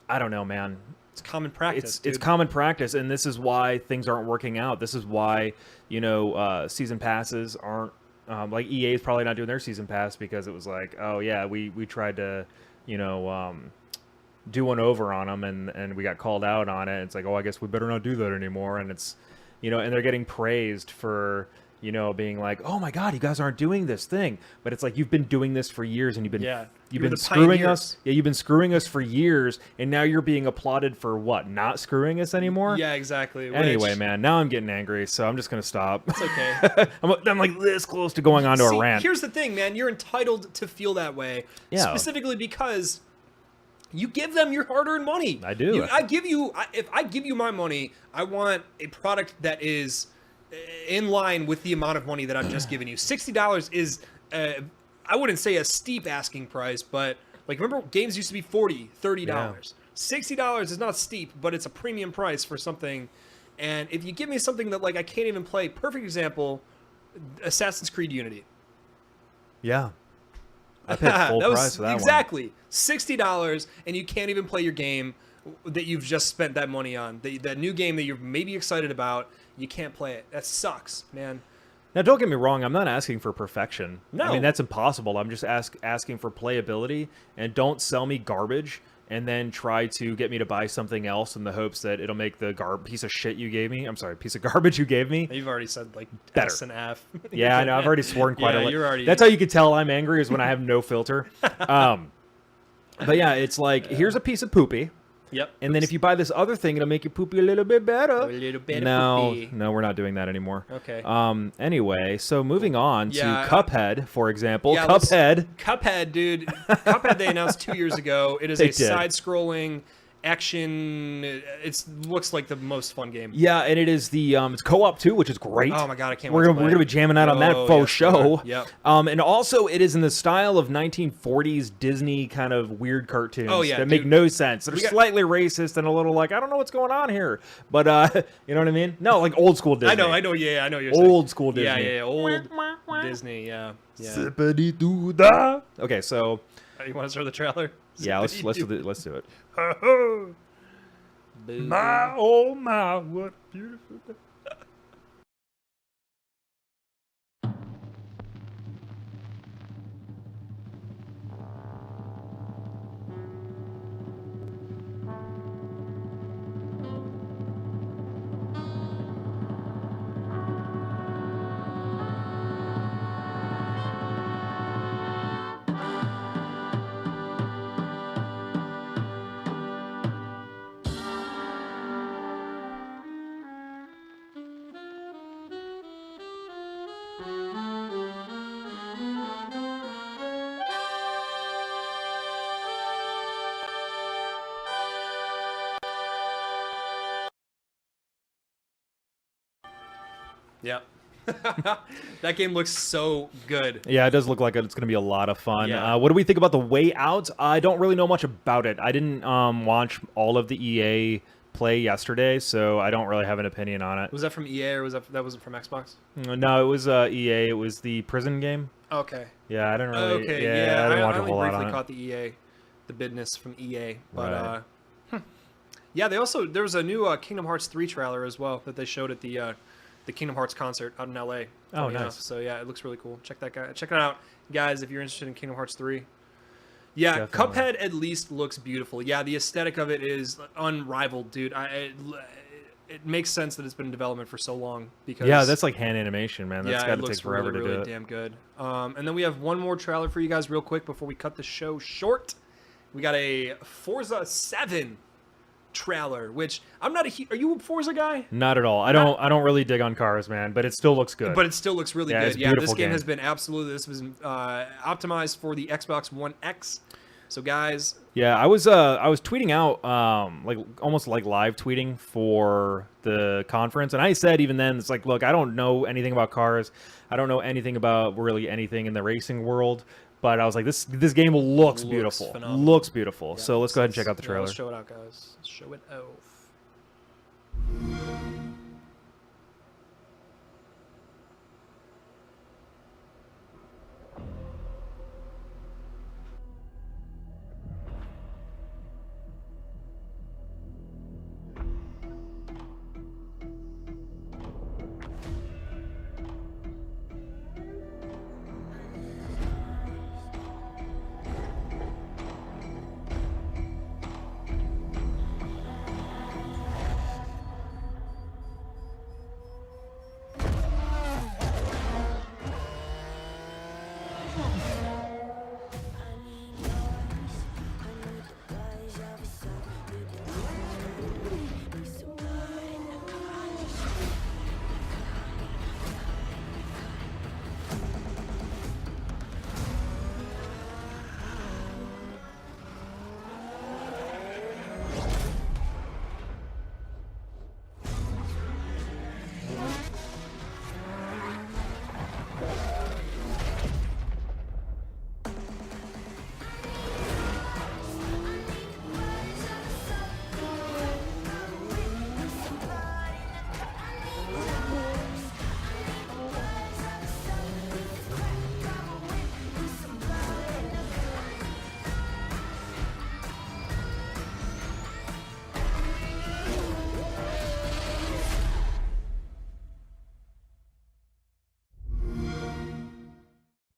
I don't know, man. It's common practice. It's common practice, and this is why things aren't working out. This is why season passes aren't like EA is probably not doing their season pass because it was like, oh yeah, we tried to do one over on them and we got called out on it. It's like, oh, I guess we better not do that anymore. And it's and they're getting praised for being like, oh my God, you guys aren't doing this thing. But it's like, you've been doing this for years and you've Yeah. been You're the screwing pioneers. us. Yeah, you've been screwing us for years, and now you're being applauded for what? Not screwing us anymore? Yeah, exactly. Anyway, Which- man, now I'm getting angry, so I'm just gonna stop. It's okay. I'm like this close to going on to See, a rant. here's the thing, man. You're entitled to feel that way. Yeah. Specifically because you give them your hard-earned money. I do. If I give you my money, I want a product that is in line with the amount of money that I've just given you. $60 is, I wouldn't say a steep asking price, but like remember games used to be $40, $30. $60 is not steep, but it's a premium price for something. And if you give me something that like I can't even play, perfect example, Assassin's Creed Unity. Yeah. I paid full That was price for that exactly $60, and you can't even play your game that you've just spent that money on. The new game that you're maybe excited about, you can't play it. That sucks, man. Now, don't get me wrong. I'm not asking for perfection. No. I mean, that's impossible. I'm just asking for playability, and don't sell me garbage and then try to get me to buy something else in the hopes that it'll make the piece of shit you gave me. I'm sorry, piece of garbage you gave me. You've already said like Better. S and F. Yeah, I know. I've already sworn quite a lot. You're already. That's how you can tell I'm angry is when I have no filter. But yeah, it's like, here's a piece of poopy. Yep. And then if you buy this other thing, it'll make your poopy a little bit better. A little bit No, of poopy. no, we're not doing that anymore. Okay. Anyway, so moving on Yeah, to Cuphead, for example. yeah, Cuphead. Cuphead, dude. Cuphead they announced 2 years ago. It is They a did. side-scrolling action. It looks like the most fun game. Yeah, and it is the it's co-op too, which is great. Oh my god, I can't We're wait. gonna be jamming out on that Oh, faux yes, show. we are. Yep. And also it is in the style of 1940s Disney kind of weird cartoons Oh, yeah, that make dude. no sense. They're We got- slightly racist and a little like I don't know what's going on here, but you know what I mean? No, like old school Disney. I know. Yeah, I know. You're saying. Old school Disney. Yeah, old Disney. Yeah. Zippity-doo-dah. Okay, so You want to start the trailer? yeah, let's do it. Boo. Oh my, what a beautiful day. Yeah. That game looks so good. Yeah, it does look like it's going to be a lot of fun. Yeah. What do we think about The Way Out? I don't really know much about it. I didn't watch all of the EA play yesterday, so I don't really have an opinion on it. Was that from EA or was that wasn't from Xbox? No, it was EA. It was the prison game. Okay. Yeah, I didn't really. Okay. Yeah, I didn't watch a only whole lot briefly on it. caught the EA, the business from EA, but Right. yeah, there was a new Kingdom Hearts 3 trailer as well that they showed at the Kingdom Hearts concert out in LA. Oh, funny nice. enough. So yeah, it looks really cool. Check it out, guys, if you're interested in Kingdom Hearts 3. Yeah, Definitely. Cuphead at least looks beautiful. Yeah, the aesthetic of it is unrivaled, dude. It makes sense that it's been in development for so long because Yeah, that's like hand animation, man. That's yeah, got it to looks take forever really, to really do it. damn good. And then we have one more trailer for you guys real quick before we cut the show short. We got a Forza 7 trailer, which I'm not are you a Forza guy? Not at all. I don't really dig on cars, man, but it still looks good. But it still looks really Yeah, it's good. a Yeah, this beautiful game game. has been this was optimized for the Xbox One X. So guys, Yeah, I was tweeting out like almost like live tweeting for the conference, and I said even then it's like, look, I don't know anything about cars, I don't know anything about really anything in the racing world, but I was like, this game looks beautiful, phenomenal. looks beautiful. yeah, So let's go ahead and check out the yeah, trailer. let's show it out, guys. Let's show it off.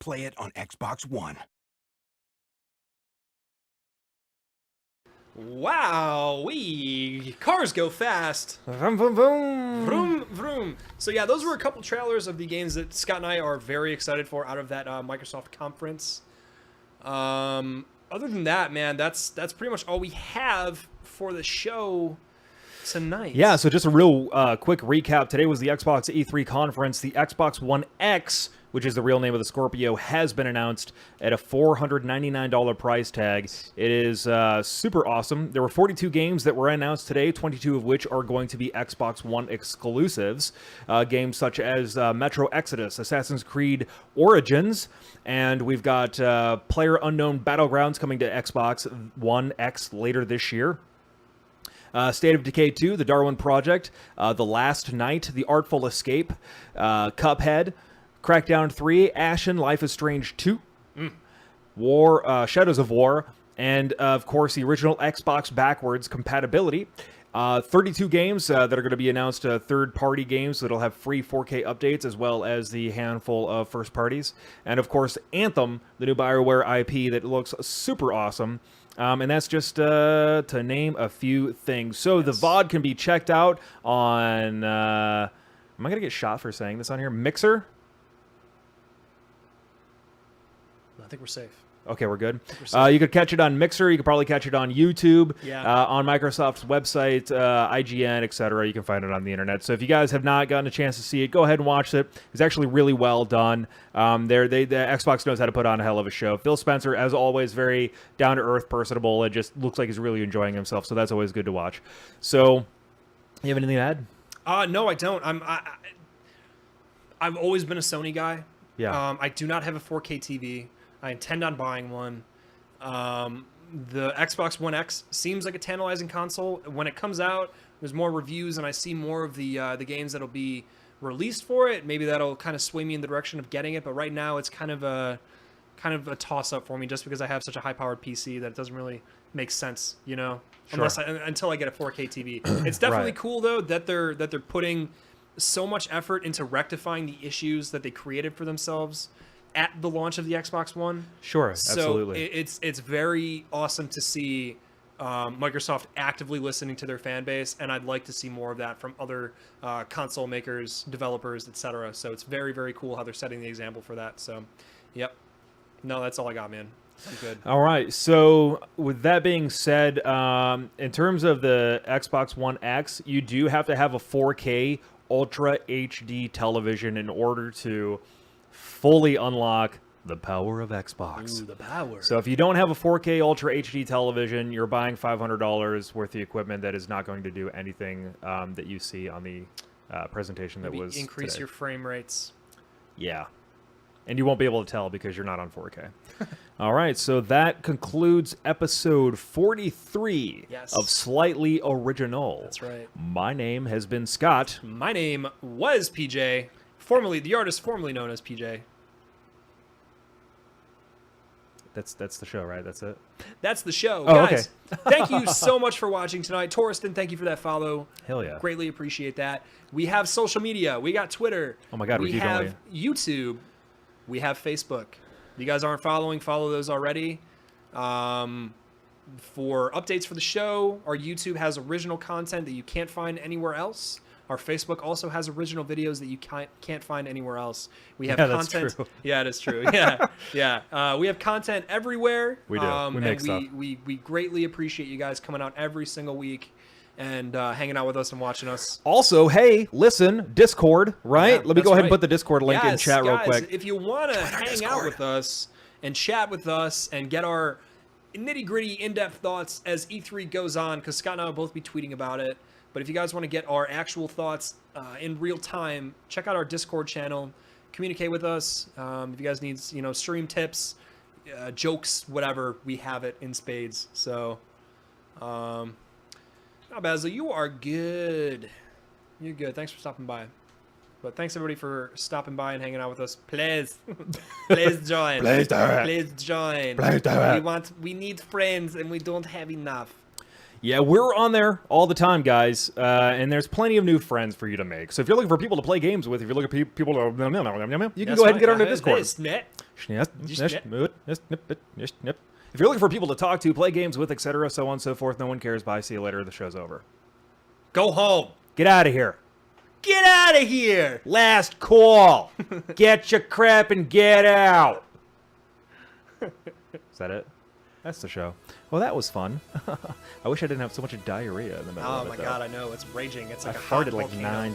play it on Xbox One. Wow, cars go fast. Vroom, vroom, vroom. Vroom, vroom. So yeah, those were a couple trailers of the games that Scott and I are very excited for out of that Microsoft conference. Other than that, man, that's pretty much all we have for the show tonight. Yeah, so just a real quick recap. Today was the Xbox E3 conference. The Xbox One X, which is the real name of the Scorpio, has been announced at a $499 price tag. It is super awesome. There were 42 games that were announced today, 22 of which are going to be Xbox One exclusives. Games such as Metro Exodus, Assassin's Creed Origins, and we've got PlayerUnknown Battlegrounds coming to Xbox One X later this year. State of Decay 2, The Darwin Project, The Last Night, The Artful Escape, Cuphead, Crackdown 3, Ashen, Life is Strange 2, Shadows of War, and of course the original Xbox backwards compatibility. 32 games that are going to be announced, third-party games that'll have free 4K updates, as well as the handful of first parties. And of course, Anthem, the new BioWare IP that looks super awesome. And that's just to name a few things. So the VOD can be checked out on... am I going to get shot for saying this on here? Mixer? I think we're safe. Okay, we're good. You could catch it on Mixer. You could probably catch it on YouTube, Yeah. On Microsoft's website, IGN, etc. You can find it on the internet. So if you guys have not gotten a chance to see it, go ahead and watch it. It's actually really well done. The Xbox knows how to put on a hell of a show. Phil Spencer, as always, very down-to-earth, personable. It just looks like he's really enjoying himself, so that's always good to watch. So, you have anything to add? No, I don't. I've always been a Sony guy. Yeah. I do not have a 4K TV. I intend on buying one. The Xbox One X seems like a tantalizing console. When it comes out, there's more reviews, and I see more of the games that'll be released for it. Maybe that'll kind of sway me in the direction of getting it. But right now, it's kind of a toss-up for me, just because I have such a high-powered PC that it doesn't really make sense, you know, Sure. until I get a 4K TV. It's definitely Right. cool though that they're putting so much effort into rectifying the issues that they created for themselves at the launch of the Xbox One. Sure, So absolutely. it's very awesome to see Microsoft actively listening to their fan base, and I'd like to see more of that from other console makers, developers, etc. So it's very, very cool how they're setting the example for that. So, yep. No, that's all I got, man. I'm good. All right. So with that being said, in terms of the Xbox One X, you do have to have a 4K Ultra HD television in order to fully unlock the power of Xbox. Ooh, the power. So if you don't have a 4K Ultra HD television, you're buying $500 worth of equipment that is not going to do anything that you see on the presentation that Maybe was increase today. your frame rates. Yeah. And you won't be able to tell because you're not on 4K. All right, so that concludes episode 43 Yes. of Slightly Original. That's right. My name has been Scott. My name was PJ, the artist formerly known as PJ. That's the show, right? That's it? That's the show. Oh, Guys, thank you so much for watching tonight. Torsten, thank you for that follow. Hell yeah. Greatly appreciate that. We have social media. We got Twitter. Oh my God, we do, don't have YouTube. We have Facebook. If you guys aren't following, follow those already. For updates for the show, our YouTube has original content that you can't find anywhere else. Our Facebook also has original videos that you can't find anywhere else. We have Yeah, that's content. true. Yeah, it is true. Yeah, yeah. We have content everywhere. We do. We make and stuff. We greatly appreciate you guys coming out every single week and hanging out with us and watching us. Also, hey, listen, Discord, right? Yeah, Let me that's go ahead and right. put the Discord link in Yes, chat real guys, quick. If you want to hang out with us and chat with us and get our nitty-gritty, in-depth thoughts as E3 goes on, because Scott and I will both be tweeting about it. But if you guys want to get our actual thoughts in real time, check out our Discord channel. Communicate with us. If you guys need, stream tips, jokes, whatever, we have it in spades. So, Basil, you are good. You're good. Thanks for stopping by. But thanks everybody for stopping by and hanging out with us. Please, please join. Please do it. Please join. Please do it. We need friends and we don't have enough. Yeah, we're on there all the time, guys, and there's plenty of new friends for you to make. So if you're looking for people to play games with, if you're looking for people to, you can go ahead and get on the Discord. If you're looking for people to talk to, play games with, etc., so on and so forth, no one cares. Bye. See you later. The show's over. Go home. Get out of here. Get out of here. Last call. Get your crap and get out. Is that it? That's the show. Well, that was fun. I wish I didn't have so much diarrhea in the middle Oh of it. my though. god, I know. It's raging. It's like I a hot farted like volcano. 9